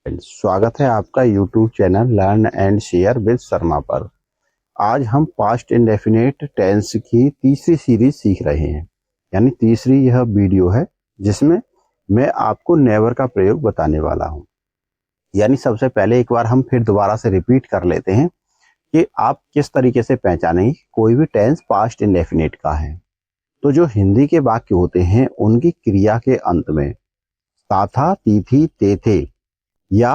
स्वागत है आपका YouTube channel learn and share with Sharma पर। आज हम पास्ट इंडेफिनिट टेंस की तीसरी सीरीज सीख रहे हैं, यानी तीसरी यह वीडियो है जिसमें मैं आपको नेवर का प्रयोग बताने वाला हूं। यानी सबसे पहले एक बार हम फिर दोबारा से रिपीट कर लेते हैं कि आप किस तरीके से पहचानेंगे कोई भी टेंस पास्ट इंडेफिनिट का है। तो जो हिंदी के वाक्य होते हैं उनकी क्रिया के अंत में था था, ती थी, ते थे या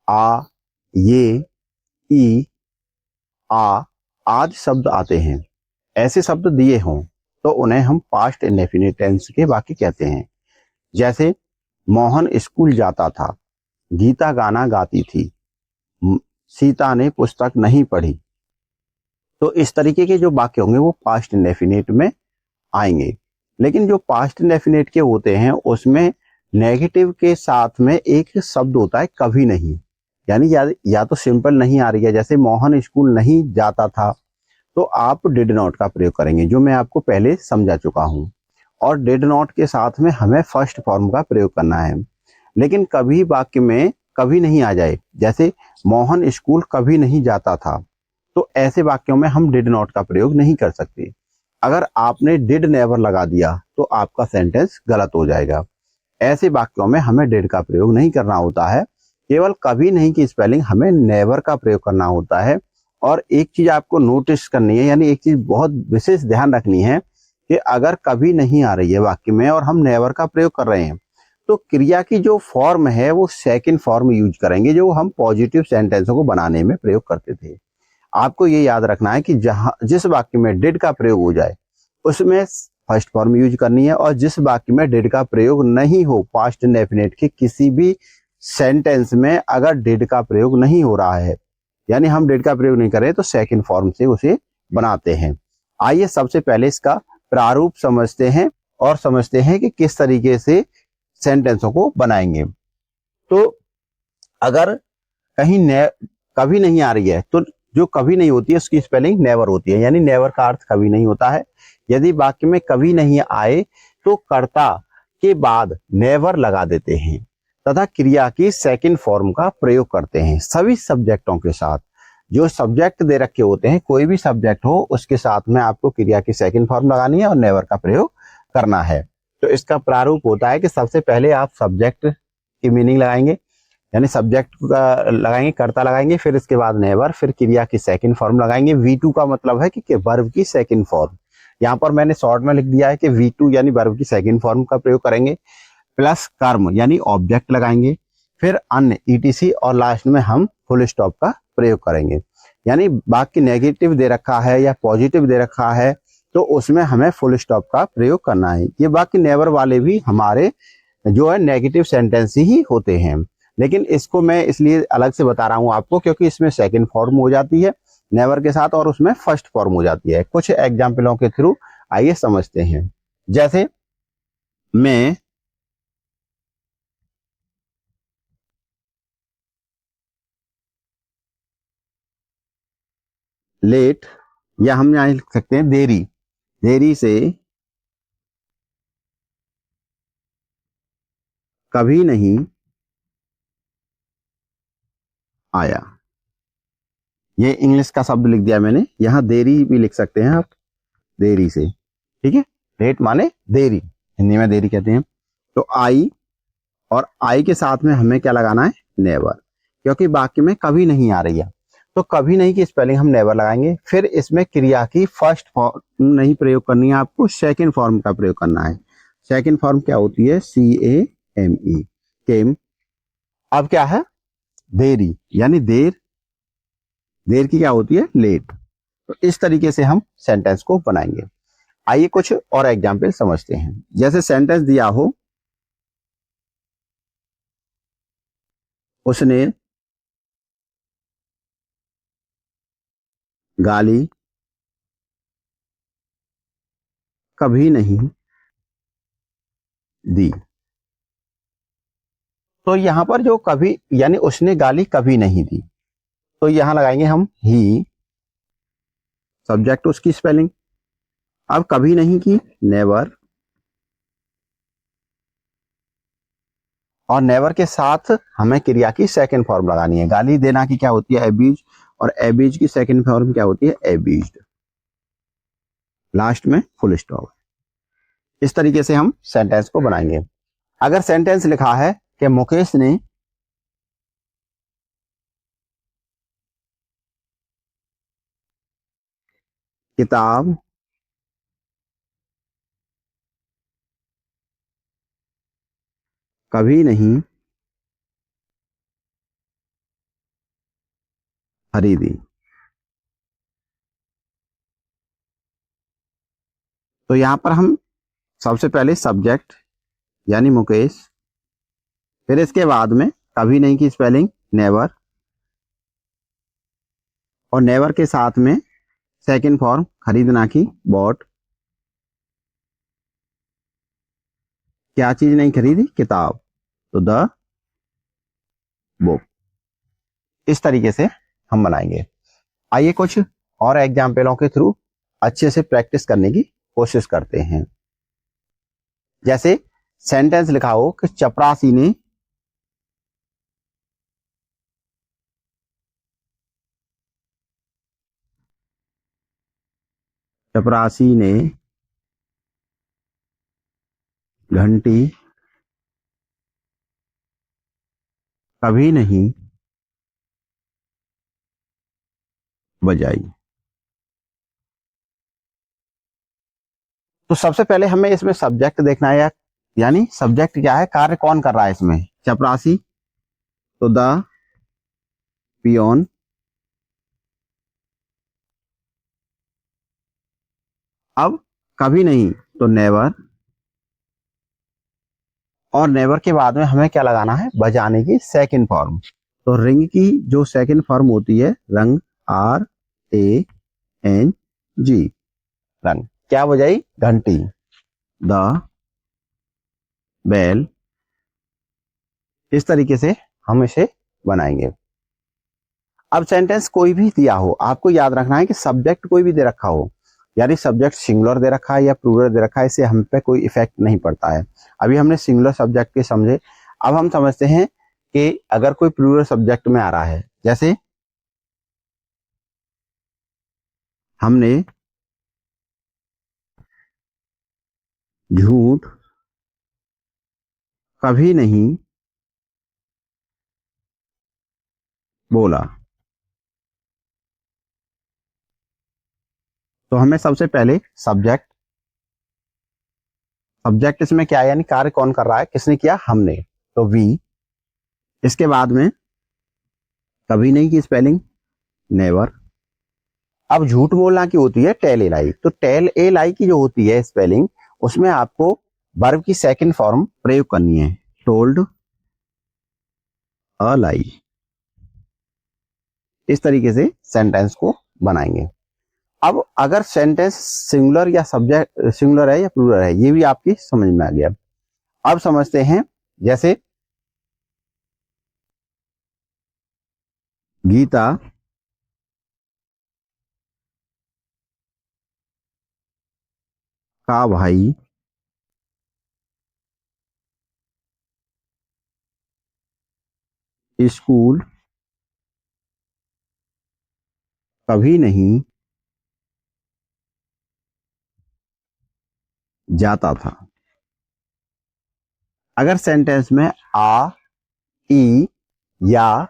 आ, ये, ई, आ आदि शब्द आते हैं, ऐसे शब्द दिए हों तो उन्हें हम पास्ट इंडेफिनिट टेंस के वाक्य कहते हैं। जैसे मोहन स्कूल जाता था, गीता गाना गाती थी, सीता ने पुस्तक नहीं पढ़ी। तो इस तरीके के जो वाक्य होंगे वो पास्ट इंडेफिनिट में आएंगे। लेकिन जो पास्ट इंडेफिनिट के होते हैं उसमें नेगेटिव के साथ में एक शब्द होता है कभी नहीं। यानी या तो सिंपल नहीं आ रही है, जैसे मोहन स्कूल नहीं जाता था तो आप डिड नॉट का प्रयोग करेंगे, जो मैं आपको पहले समझा चुका हूं। और डिड नॉट के साथ में हमें फर्स्ट फॉर्म का प्रयोग करना है। लेकिन कभी वाक्य में कभी नहीं आ जाए, जैसे मोहन स्कूल कभी नहीं जाता था, तो ऐसे वाक्यों में हम डिड नॉट का प्रयोग नहीं कर सकते। अगर आपने डिड नेवर लगा दिया तो आपका सेंटेंस गलत हो जाएगा। ऐसे वाक्यों में हमें डिड का प्रयोग नहीं करना होता है, केवल कभी नहीं की स्पेलिंग हमें नेवर का प्रयोग करना होता है। और एक चीज आपको नोटिस करनी है, यानी एक चीज बहुत विशेष ध्यान रखनी है कि अगर कभी नहीं आ रही है वाक्य में और हम नेवर का प्रयोग कर रहे हैं तो क्रिया की जो फॉर्म है वो सेकंड फॉर्म यूज करेंगे, जो हम पॉजिटिव सेंटेंसों को बनाने में प्रयोग करते थे। आपको ये याद रखना है कि जिस वाक्य में डिड का प्रयोग हो जाए उसमें फर्स्ट फॉर्म यूज करनी है, और जिस वाक्य में डिड का प्रयोग नहीं हो, पास्ट इंडेफिनिट के किसी भी सेंटेंस में अगर डिड का प्रयोग नहीं हो रहा है, यानी हम डिड का प्रयोग नहीं कर रहे, तो सेकंड फॉर्म से उसे बनाते हैं। आइए सबसे पहले इसका प्रारूप समझते हैं और समझते हैं कि किस तरीके से सेंटेंसों को बनाएंगे। तो अगर कहीं कभी नहीं आ रही है तो जो कभी नहीं होती है उसकी स्पेलिंग नेवर होती है, यानी नेवर का अर्थ कभी नहीं होता है। यदि वाक्य में कभी नहीं आए तो कर्ता के बाद नेवर लगा देते हैं तथा क्रिया की सेकंड फॉर्म का प्रयोग करते हैं सभी सब्जेक्टों के साथ। जो सब्जेक्ट दे रखे होते हैं, कोई भी सब्जेक्ट हो उसके साथ में आपको क्रिया की सेकंड फॉर्म लगानी है और नेवर का प्रयोग करना है। तो इसका प्रारूप होता है कि सबसे पहले आप सब्जेक्ट की मीनिंग लगाएंगे, यानी सब्जेक्ट का लगाएंगे, कर्ता लगाएंगे, फिर इसके बाद नेवर, फिर क्रिया की सेकंड फॉर्म लगाएंगे। V2 का मतलब है कि वर्ब की सेकंड फॉर्म। यहाँ पर मैंने शॉर्ट में लिख दिया है कि V2 यानी वर्ब की सेकंड फॉर्म का प्रयोग करेंगे, प्लस कर्म यानी ऑब्जेक्ट लगाएंगे, फिर अन्य ETC, और लास्ट में हम फुल स्टॉप का प्रयोग करेंगे। यानी वाक्य नेगेटिव दे रखा है या पॉजिटिव दे रखा है तो उसमें हमें फुल स्टॉप का प्रयोग करना है। ये वाक्य नेवर वाले भी हमारे जो है नेगेटिव सेंटेंस ही होते हैं, लेकिन इसको मैं इसलिए अलग से बता रहा हूं आपको क्योंकि इसमें सेकंड फॉर्म हो जाती है नेवर के साथ और उसमें फर्स्ट फॉर्म हो जाती है। कुछ एग्जाम्पलों के थ्रू आइए समझते हैं। जैसे मैं लेट, या हम यहां लिख सकते हैं देरी, देरी से कभी नहीं आया। ये इंग्लिश का शब्द लिख दिया मैंने, यहां देरी भी लिख सकते हैं आप, देरी से, ठीक है। लेट माने देरी, हिंदी में देरी कहते हैं। तो आई, और आई के साथ में हमें क्या लगाना है, नेवर, क्योंकि वाक्य में कभी नहीं आ रही है तो कभी नहीं की स्पेलिंग हम नेवर लगाएंगे। फिर इसमें क्रिया की फर्स्ट फॉर्म नहीं प्रयोग करनी है, आपको सेकंड फॉर्म का प्रयोग करना है। सेकंड फॉर्म क्या होती है, CAME, केम। अब क्या है, देरी, यानी देर, देर की क्या होती है, लेट। तो इस तरीके से हम सेंटेंस को बनाएंगे। आइए कुछ और एग्जाम्पल समझते हैं। जैसे सेंटेंस दिया हो, उसने गाली कभी नहीं दी। तो यहां पर जो कभी यानी उसने गाली कभी नहीं दी, तो यहां लगाएंगे हम ही, सब्जेक्ट उसकी स्पेलिंग। अब कभी नहीं की, नेवर, और नेवर के साथ हमें क्रिया की सेकंड फॉर्म लगानी है। गाली देना की क्या होती है? एब्यूज, और एब्यूज की सेकंड फॉर्म क्या होती है? एब्यूज्ड। लास्ट में फुल स्टॉप। इस तरीके से हम सेंटेंस को बनाएंगे। अगर सेंटेंस लिखा है कि मुकेश ने किताब कभी नहीं खरीदी, तो यहां पर हम सबसे पहले सब्जेक्ट यानी मुकेश, फिर इसके बाद में कभी नहीं की स्पेलिंग नेवर, और नेवर के साथ में सेकंड फॉर्म खरीदना की बॉट। क्या चीज नहीं खरीदी? किताब, तो द बुक। इस तरीके से हम बनाएंगे। आइए कुछ और एग्जाम्पलों के थ्रू अच्छे से प्रैक्टिस करने की कोशिश करते हैं। जैसे सेंटेंस लिखा हो कि चपरासी ने चपरासी ने घंटी कभी नहीं बजाई। तो सबसे पहले हमें इसमें सब्जेक्ट देखना है, यानी सब्जेक्ट क्या है, कार्य कौन कर रहा है इसमें? चपरासी, तो द पियोन। अब कभी नहीं तो नेवर, और नेवर के बाद में हमें क्या लगाना है? बजाने की सेकंड फॉर्म। तो रिंग की जो सेकंड फॉर्म होती है रंग, RANG, रंग। क्या बजाई? घंटी, द बेल। इस तरीके से हम इसे बनाएंगे। अब सेंटेंस कोई भी दिया हो, आपको याद रखना है कि सब्जेक्ट कोई भी दे रखा हो, यानी सब्जेक्ट सिंगुलर दे रखा है या प्लूरल दे रखा है, इससे हम पे कोई इफेक्ट नहीं पड़ता है। अभी हमने सिंगुलर सब्जेक्ट के समझे। अब हम समझते हैं कि अगर कोई प्लूरल सब्जेक्ट में आ रहा है, जैसे हमने झूठ कभी नहीं बोला, तो हमें सबसे पहले सब्जेक्ट, सब्जेक्ट इसमें क्या है, यानी कार्य कौन कर रहा है, किसने किया? हमने, तो वी। इसके बाद में कभी नहीं की स्पेलिंग नेवर। अब झूठ बोलना की होती है टेल ए लाई, तो टेल ए लाई की जो होती है स्पेलिंग, उसमें आपको वर्ब की सेकंड फॉर्म प्रयोग करनी है, टोल्ड अ लाई। इस तरीके से सेंटेंस को बनाएंगे। अब अगर सेंटेंस सिंगुलर या सब्जेक्ट सिंगुलर है या प्लूरल है, ये भी आपकी समझ में आ गया। अब समझते हैं, जैसे गीता का भाई स्कूल कभी नहीं जाता था। अगर सेंटेंस में आ, ई या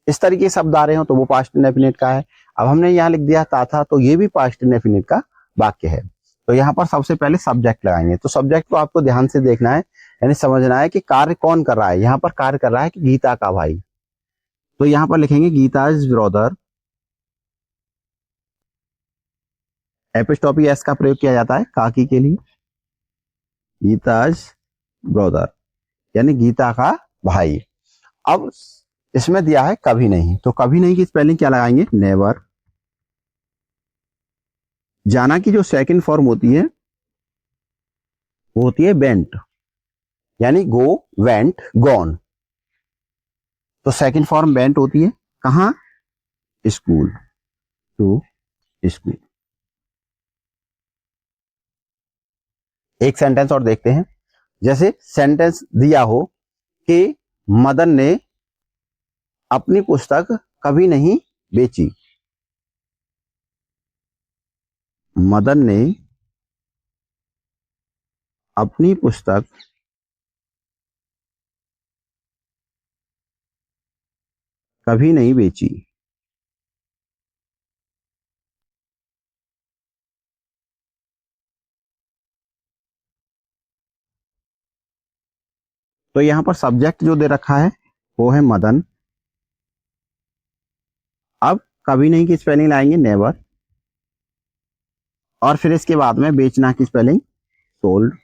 इस तरीके के शब्द आ रहे हो तो वो पास्ट इंडेफिनिट का है। अब हमने यहाँ लिख दिया था, तो ये भी पास्ट इंडेफिनिट का वाक्य है। तो यहाँ पर सबसे पहले सब्जेक्ट लगाएंगे। तो सब्जेक्ट को आपको ध्यान से देखना है, यानी समझना है कि कार्य कौन कर रहा है। यहाँ पर कार्य कर रहा है कि गीता का भाई, तो यहाँ पर लिखेंगे गीताज ब्रदर। एपिस्टॉपी एस का प्रयोग किया जाता है काकी के लिए, गीताज ब्रदर यानी गीता का भाई। अब इसमें दिया है कभी नहीं, तो कभी नहीं की स्पेलिंग क्या लगाएंगे? नेवर। जाना की जो सेकंड फॉर्म होती है वो होती है वेंट, यानी गो, वेंट, गॉन। तो सेकंड फॉर्म वेंट होती है कहां? School, to school. एक सेंटेंस और देखते हैं। जैसे सेंटेंस दिया हो कि मदन ने अपनी पुस्तक कभी नहीं बेची। मदन ने अपनी पुस्तक कभी नहीं बेची। तो यहां पर सब्जेक्ट जो दे रखा है वो है मदन। अब कभी नहीं की स्पेलिंग लाएंगे नेवर, और फिर इसके बाद में बेचना की स्पेलिंग सोल्ड।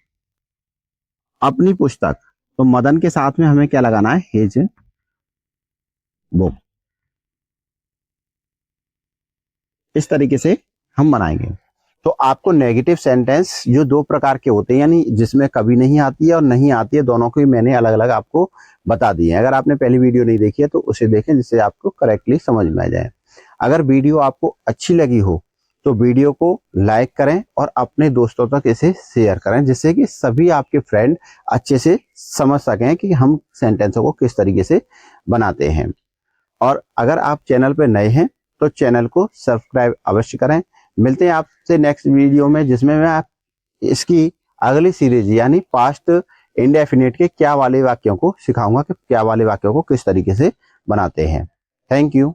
अपनी पुस्तक, तो मदन के साथ में हमें क्या लगाना है, हिज बुक। इस तरीके से हम बनाएंगे। तो आपको नेगेटिव सेंटेंस जो दो प्रकार के होते हैं, यानी जिसमें कभी नहीं आती है और नहीं आती है, दोनों को ही मैंने अलग अलग आपको बता दिए हैं। अगर आपने पहली वीडियो नहीं देखी है तो उसे देखें, जिससे आपको करेक्टली समझ में आ जाए। अगर वीडियो आपको अच्छी लगी हो तो वीडियो को लाइक करें और अपने दोस्तों तक इसे शेयर करें, जिससे कि सभी आपके फ्रेंड अच्छे से समझ सकें कि हम सेंटेंसों को किस तरीके से बनाते हैं। और अगर आप चैनल पर नए हैं तो चैनल को सब्सक्राइब अवश्य करें। मिलते हैं आपसे नेक्स्ट वीडियो में, जिसमें मैं आप इसकी अगली सीरीज यानी पास्ट इंडेफिनिट के क्या वाले वाक्यों को सिखाऊंगा कि क्या वाले वाक्यों को किस तरीके से बनाते हैं। Thank you.